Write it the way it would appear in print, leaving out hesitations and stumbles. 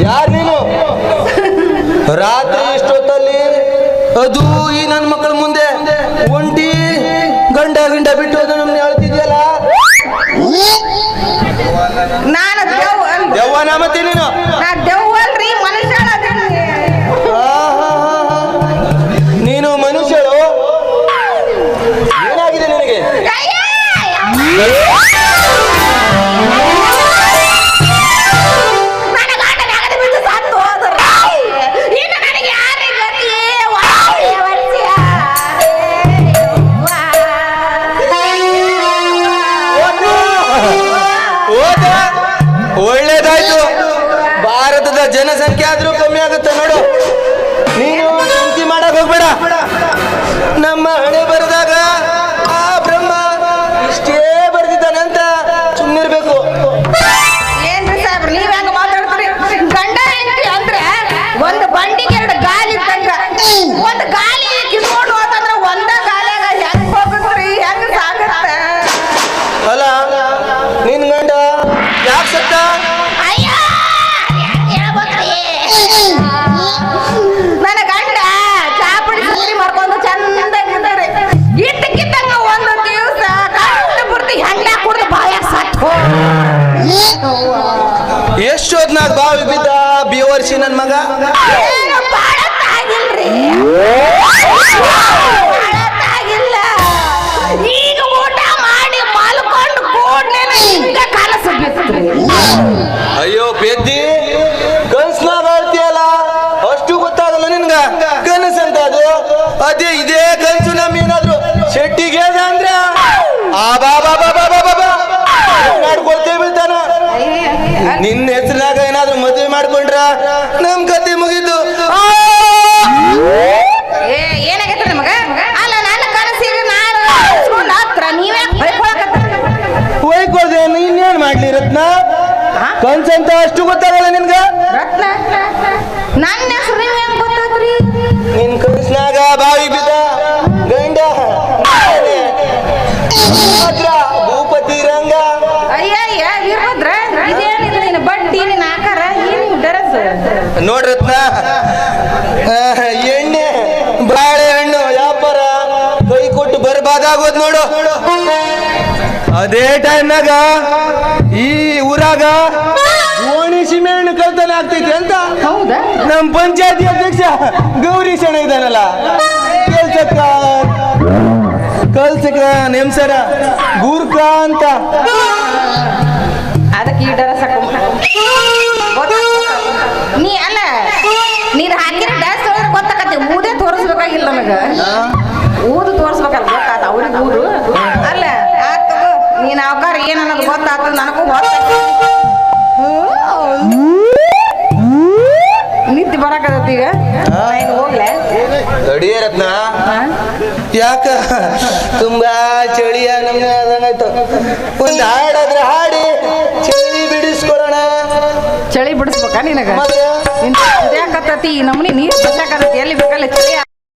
ಯಾರು ನೀನು? ರಾತ್ರಿ ಇಷ್ಟೊತ್ತಲ್ಲಿ ಅದು ಈ ನನ್ನ ಮಕ್ಕಳ ಮುಂದೆ ಒಂಟಿ ಗಂಡ ಬಿಟ್ಟು ಅದು ನಮ್ಗೆ ಹೇಳ್ತಿದ್ಯಲ್ಲ. ನಾನು ದೆವ್ವ ನಾಮತಿ ನೀನು? ದೆವ್ವಲ್ರಿ, ಮನುಷ್ಯ. ನೀನು ಮನುಷ್ಯರು? ಏನಾಗಿದೆ ನಿನಗೆ? ಒಳ್ಳೇದಾಯ್ತು. ಭಾರತದ ಜನಸಂಖ್ಯೆ ಆದ್ರೂ ಕಮ್ಮಿ ಆಗುತ್ತೆ ನೋಡು. ನೀನು ಚಿಂತೆ ಮಾಡಕ್ ಹೋಗ್ಬೇಡ. ನಮ್ಮ ಹಣೆ ಬರೆದಾಗ ಆ ಬ್ರಹ್ಮ ಇಷ್ಟೇ ಬರ್ದಿದ್ದಾನಂತ ಸುಮ್ಮನಿರ್ಬೇಕು. ಏನ್ರಿ ಸಾಹೇಬ್ರ ನೀವ್ ಹೆಂಗ ಮಾತಾಡ್ತೀರಿ? ಗಂಡ ಹೆಂಡತಿ ಅಂದ್ರೆ ಒಂದು ಬಂಡಿಗೆ ಎರಡು ಗಾಲಿ ಇದ್ದಂಗ. ಒಂದು ಗಾಲಿ ಕಿಸ್ಕೊಂಡು ಹೋತಂದ್ರ ಒಂದ ಗಾಲಿಯಾಗ ಹೆಂಗ್ ಹೋಗುತ್ರಿ? ಹೆಂಗ್ ಸಾಗತ್ತ? ಅಲ್ಲ ನಿನ್ ಗಂಡ ಯಾಕೆ ಸತ್ತ? ನನ್ನ ಗಂಡ ಚಾಪುಡಿ ಸುರಿ ಮಾಡ್ಕೊಂಡು ಚಂದಾಗಿದ್ದಾರೆ. ಇಟ್ಟಕ್ಕಿದ್ದಂಗ ಒಂದು ದಿವಸ ಕಷ್ಟ ಪೂರ್ತಿ ಹೆಂಡ ಕುಡ್ದು ಬಾಯಾಗ ಸತ್ತು. ಎಷ್ಟೊತ್ನಾಗ ಬಾವಿ ಬಿದ್ದ ಬೇವರ್ಸಿ ನನ್ ಮಗ? ಏನು ಬಾಳತ್ತಾಗಿಲ್ರಿ, ಬಾಳತ್ತಾಗಿಲ್ಲ. ಈಗ ಊಟ ಮಾಡಿ ಮಲ್ಕೊಂಡು ಕೂಡ್ಲೆ ಹಿಂಗ ಕನಸು ಬಿತ್ರಿ. ಅಯ್ಯೋ ಪೆದ್ದಿ, ಕನ್ಸ್ನಾಗ ಹೇಳ್ತೀಯಲ್ಲ, ಅಷ್ಟು ಗೊತ್ತಾಗಲ್ಲ ನಿನ್ಗ ಕನಸಂತ ಅದು? ಅದೇ ಇದೇ ಕನ್ಸು ನಮ್ ಏನಾದ್ರು ಶೆಟ್ಟಿಗೆ ಅಂದ್ರೆ ಆ ಬಾಬಾ ಮಾಡ್ಕೊಳ್ತೇ ಬೀಳ್ತಾನ. ನಿನ್ನ ಹೆಸರಿನಾಗ ಏನಾದ್ರು ಮದುವೆ ಮಾಡ್ಕೊಂಡ್ರ ನಮ್ ಕತೆ ಮುಗಿದು. ಏನಾಗೈತೆ ನಮಗ? ಅಲ್ಲ ನನ್ನ ಕನಸಿಗೆ ನಾನು ಹತ್ರ ನೀವೇ ಹೋಯ್ಕೊಳ್ದೆ ಇನ್ನೇನ್ ಮಾಡ್ಲಿ ರತ್ನ? ಕನ್ಸಂತ ಅಷ್ಟು ಗೊತ್ತಾಗಲ್ಲ ನಿನ್ಗ? ರತ್ನ ನನ್ನ ಹೆಸರು ನೀವು ಹೆಂಗ್ ಗೊತ್ತಾದ್ರಿ? ನಿನ್ ಕನಸ್ನಾಗ ಬಾವಿ ಬಿದ್ದ ಗಂಡ ಭೂಪತಿ ರಂಗ. ಅಯ್ಯಯ್ಯ ವೀರಭದ್ರ, ಇದೇನಿದೆ ನಿನ್ನ ಬಡ್ಡಿ, ನಿನ್ನ ಆಕಾರ, ಏನು ಡ್ರೆಸ್? ನೋಡ್ರತ್ನ, ಎಣ್ಣೆ ಬಾಳೆಹಣ್ಣು ವ್ಯಾಪಾರ ಕೈ ಕೊಟ್ಟು ಬರ್ಬಾದಾಗೋದ್ ನೋಡು. ಅದೇ ಟೈಮ್ನಾಗ ಈ ಊರಾಗ ಓಣಿ ಸಿಮೆಣ್ಣು ಕಲ್ತನ ಆಗ್ತೈತಿ ಅಂತ ಹೌದಾ? ನಮ್ ಪಂಚಾಯತಿ ಅಧ್ಯಕ್ಷ ಗೌರಿ ಶಣ ಇದಾನಲ್ಲ, ಕಲ್ಸಕ ನೆಮ್ಸರ ಗೂರ್ಖ ಅಂತ. ಅದಕ್ಕೆ ಈ ಡ್ರೆಸ್ ನೀ ಅಲ್ಲ ನೀನು ಹಾಕಿರ ಡ್ರೆಸ್ ನೋಡಿದ್ರೆ ಗೊತ್ತಾಕತಿ. ಊದೇ ತೋರಿಸ್ಬೇಕಾಗಿಲ್ಲ ನಮಗ, ಊದು ತೋರಿಸ್ಬೇಕಲ್ಲ, ಗೊತ್ತಾತ ಅವ್ರಿಗೆ ಊರು. ಅಲ್ಲ ಆತ ನೀನ್ ಅವಕಾರ ಏನನ್ನೋದು ಗೊತ್ತಾತ, ನನಗೂ ಗೊತ್ತಾಗ ನಿತ್ಯ ಬರಕತ್ತ. ಈಗ ಏನು ಹೋಗ್ಲೆ ಅಡಿಯ ರತ್ನ, ಯಾಕ ತುಂಬಾ ಚಳಿಯ ನಮ್ಗೆ ಆದಂಗಾಯ್ತು. ಒಂದ್ ಹಾಡಾದ್ರೆ ಹಾಡಿ ಚಳಿ ಬಿಡಿಸ್ಕೊಳ್ಳೋಣ. ಚಳಿ ಬಿಡಿಸ್ಬೇಕಾ ನಿನಗ? ಯಾಕತ್ತತಿ ನಮ್ಮನಿ ನೀರು ಬಸಾಕತ್ತತಿ, ಎಲ್ಲಿ ಬೇಕಲ್ಲ ಚಳಿ